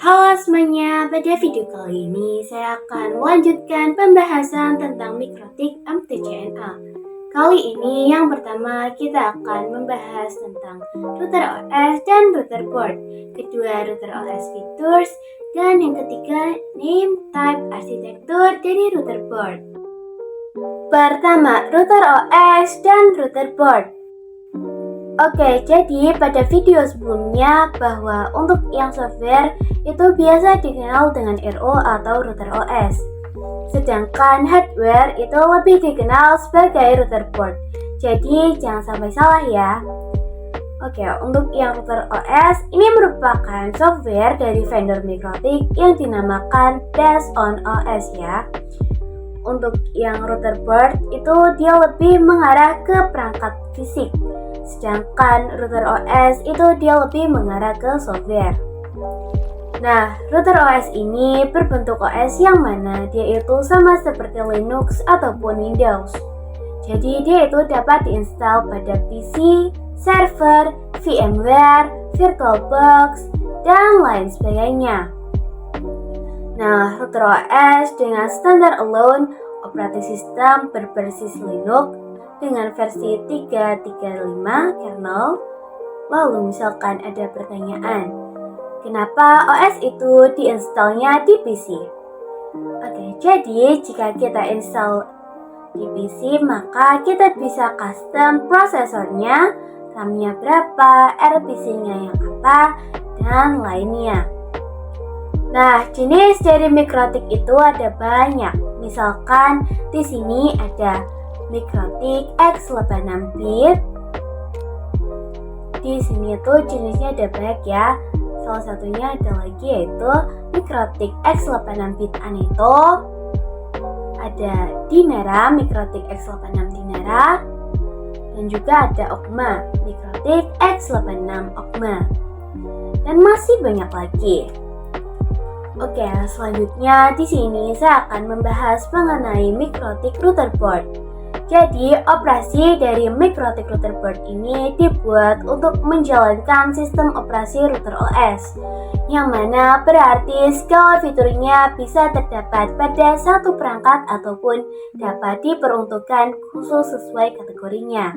Halo semuanya, pada video kali ini saya akan melanjutkan pembahasan tentang mikrotik MTCNA. Kali ini yang pertama kita akan membahas tentang router OS dan router board, kedua router OS features, dan yang ketiga name, type, arsitektur dari router board. Pertama, router OS dan router board. Oke, jadi pada video sebelumnya bahwa untuk yang software itu biasa dikenal dengan RO atau router OS. Sedangkan hardware itu lebih dikenal sebagai router board. Jadi jangan sampai salah ya. Oke, untuk yang router OS ini merupakan software dari vendor Mikrotik yang dinamakan Based on OS ya. Untuk yang router board itu dia lebih mengarah ke perangkat fisik. Sedangkan router OS itu dia lebih mengarah ke software. Nah, router OS ini berbentuk OS yang mana dia itu sama seperti Linux ataupun Windows. Jadi dia itu dapat diinstal pada PC, server, VMware, VirtualBox, dan lain sebagainya. Nah, router OS dengan standar alone operating system berbasis Linux dengan versi 3.3.5 kernel. Lalu misalkan ada pertanyaan, kenapa OS itu diinstalnya di PC? Oke, jadi jika kita install di PC maka kita bisa custom prosesornya, RAM-nya berapa, RPC-nya yang apa, dan lainnya. Nah, jenis dari Mikrotik itu ada banyak. Misalkan di sini ada Mikrotik X86-bit. Di sini tuh jenisnya ada banyak ya. Salah satunya ada lagi yaitu Mikrotik X86-bit Aneto. Ada Dinara, Mikrotik X86 Dinara. Dan juga ada Ogma, Mikrotik X86 Ogma. Dan masih banyak lagi. Oke, selanjutnya di sini saya akan membahas mengenai Mikrotik router board. Jadi, operasi dari Mikrotik router board ini dibuat untuk menjalankan sistem operasi router OS, yang mana berarti segala fiturnya bisa terdapat pada satu perangkat ataupun dapat diperuntukkan khusus sesuai kategorinya.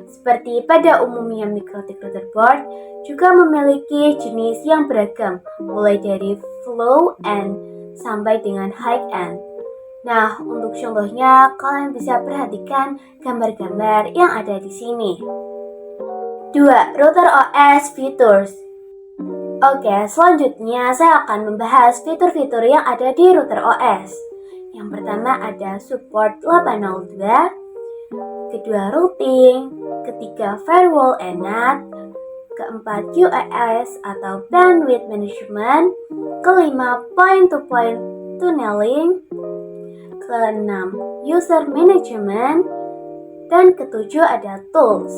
Seperti pada umumnya Mikrotik router board juga memiliki jenis yang beragam, mulai dari low end sampai dengan high end. Nah, untuk contohnya kalian bisa perhatikan gambar-gambar yang ada di sini. 2. Router OS features. Oke, selanjutnya saya akan membahas fitur-fitur yang ada di router OS. Yang pertama ada support 802, kedua routing, ketiga firewall and NAT, keempat QoS atau bandwidth management, kelima point-to-point tunneling, keenam user management, dan ketujuh ada tools.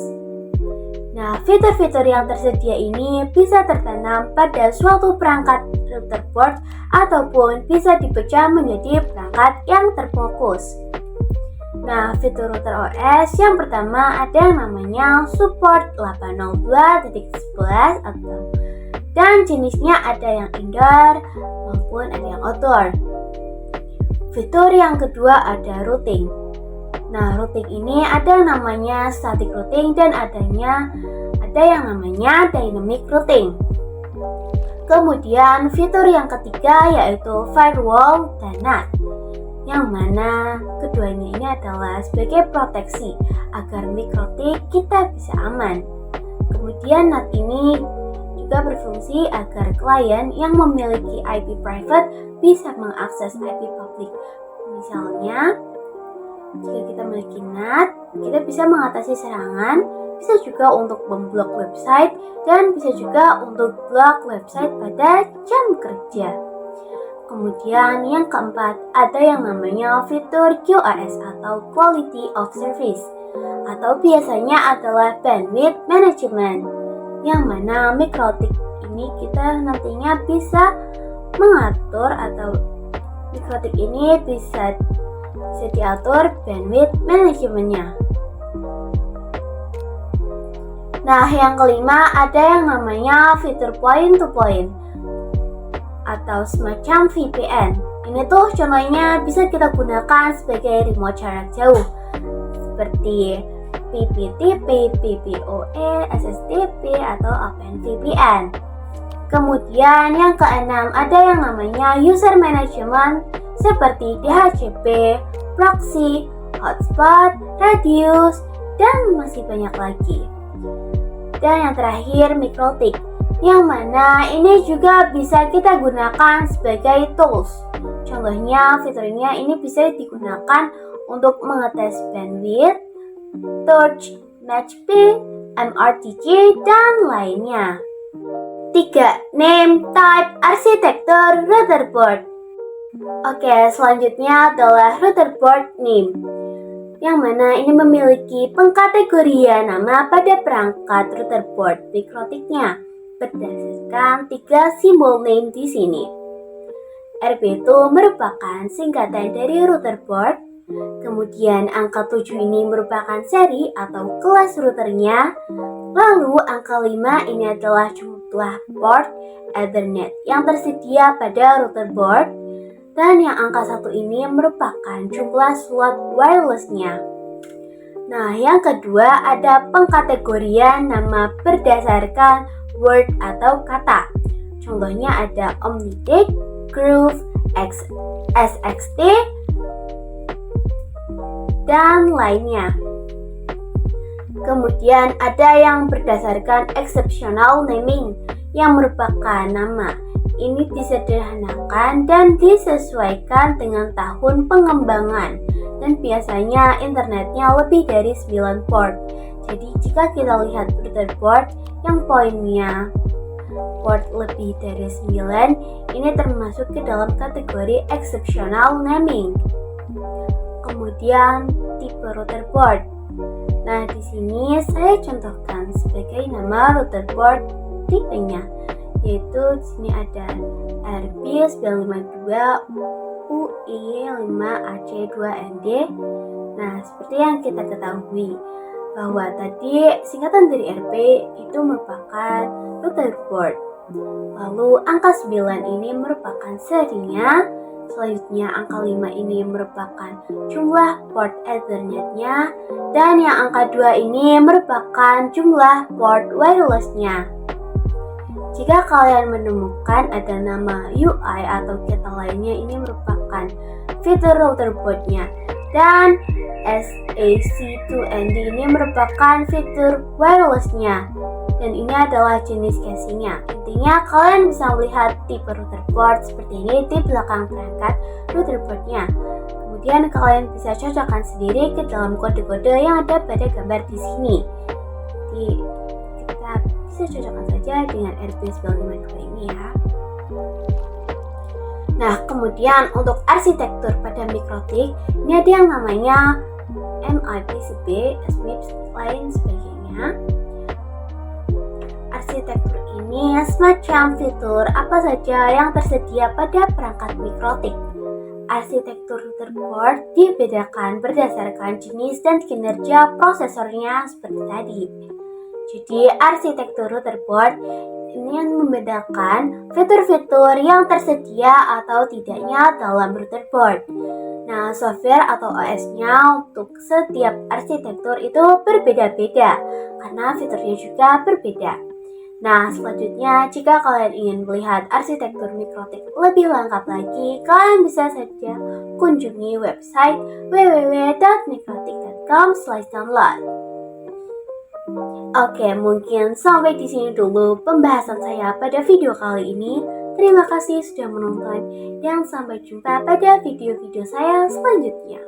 Nah, fitur-fitur yang tersedia ini bisa tertanam pada suatu perangkat router board ataupun bisa dipecah menjadi perangkat yang terfokus. Nah, fitur router OS yang pertama ada yang namanya support 802.11 dan jenisnya ada yang indoor maupun ada yang outdoor. Fitur yang kedua ada routing. Nah, routing ini ada yang namanya static routing dan ada yang namanya dynamic routing. Kemudian fitur yang ketiga yaitu firewall dan NAT, yang mana keduanya ini adalah sebagai proteksi agar Mikrotik kita bisa aman. Kemudian NAT ini juga berfungsi agar klien yang memiliki IP private bisa mengakses IP public. Misalnya, jika kita memiliki NAT, kita bisa mengatasi serangan, bisa juga untuk memblok website, dan bisa juga untuk blok website pada jam kerja. Kemudian yang keempat ada yang namanya fitur QoS atau Quality of Service, atau biasanya adalah bandwidth management, yang mana Mikrotik ini kita nantinya bisa mengatur atau Mikrotik ini bisa diatur bandwidth manajemennya. Nah, yang kelima ada yang namanya fitur point to point. atau semacam VPN. Ini tuh contohnya bisa kita gunakan sebagai remote jarak jauh seperti PPTP, PPOE, SSTP, atau OpenVPN. Kemudian yang keenam ada yang namanya user management seperti DHCP, proxy, hotspot, radius, dan masih banyak lagi. Dan yang terakhir MikroTik, yang mana ini juga bisa kita gunakan sebagai tools. Contohnya fiturnya ini bisa digunakan untuk mengetes bandwidth, torch, match ping, MRTG, dan lainnya. 3. Name, type, arsitektur, routerboard. Oke, selanjutnya adalah routerboard name, yang mana ini memiliki pengkategorian nama pada perangkat routerboard MikroTiknya berdasarkan 3 simbol name di sini. RB itu merupakan singkatan dari routerboard, kemudian angka 7 ini merupakan seri atau kelas routernya, lalu angka 5 ini adalah jumlah port Ethernet yang tersedia pada routerboard, dan yang angka 1 ini merupakan jumlah slot wirelessnya. Nah, yang kedua ada pengkategorian nama berdasarkan word atau kata. Contohnya ada Omnidic, Groove, SXT, dan lainnya. Kemudian ada yang berdasarkan exceptional naming yang merupakan nama. Ini disederhanakan dan disesuaikan dengan tahun pengembangan, dan biasanya internetnya lebih dari 9 port. Jadi jika kita lihat routerboard yang poinnya port lebih dari 9, ini termasuk ke dalam kategori exceptional naming. Kemudian tipe routerboard. Nah, di sini saya contohkan sebagai nama routerboard tipenya, yaitu di sini ada RB952 UE5AC2ND. Nah, seperti yang kita ketahui bahwa tadi singkatan dari RB itu merupakan routerboard. Lalu angka 9 ini merupakan serinya. Selanjutnya angka 5 ini merupakan jumlah port Ethernet-nya, dan yang angka 2 ini merupakan jumlah port wireless-nya. Jika kalian menemukan ada nama UI atau kata lainnya, ini merupakan fitur routerboard-nya, dan SAC2ND ini merupakan fitur wireless-nya, dan ini adalah jenis casing-nya. Intinya kalian bisa melihat tipe routerboard seperti ini di belakang perangkat routerboard-nya. Kemudian kalian bisa cocokkan sendiri ke dalam kode-kode yang ada pada gambar di sini. Jadi kita bisa cocokkan saja dengan RB952 ini ya. Nah, kemudian untuk arsitektur pada MikroTik, ini ada yang namanya MIPCB, SMIPS, lain sebagainya. Arsitektur ini semacam fitur apa saja yang tersedia pada perangkat MikroTik. Arsitektur routerboard dibedakan berdasarkan jenis dan kinerja prosesornya seperti tadi. Jadi arsitektur routerboard ini yang membedakan fitur-fitur yang tersedia atau tidaknya dalam routerboard. Nah, software atau OS-nya untuk setiap arsitektur itu berbeda-beda karena fiturnya juga berbeda. Nah, selanjutnya jika kalian ingin melihat arsitektur MikroTik lebih lengkap lagi, kalian bisa saja kunjungi website www.mikrotik.com/download. Oke, mungkin sampai di sini dulu pembahasan saya pada video kali ini. Terima kasih sudah menonton dan sampai jumpa pada video-video saya selanjutnya.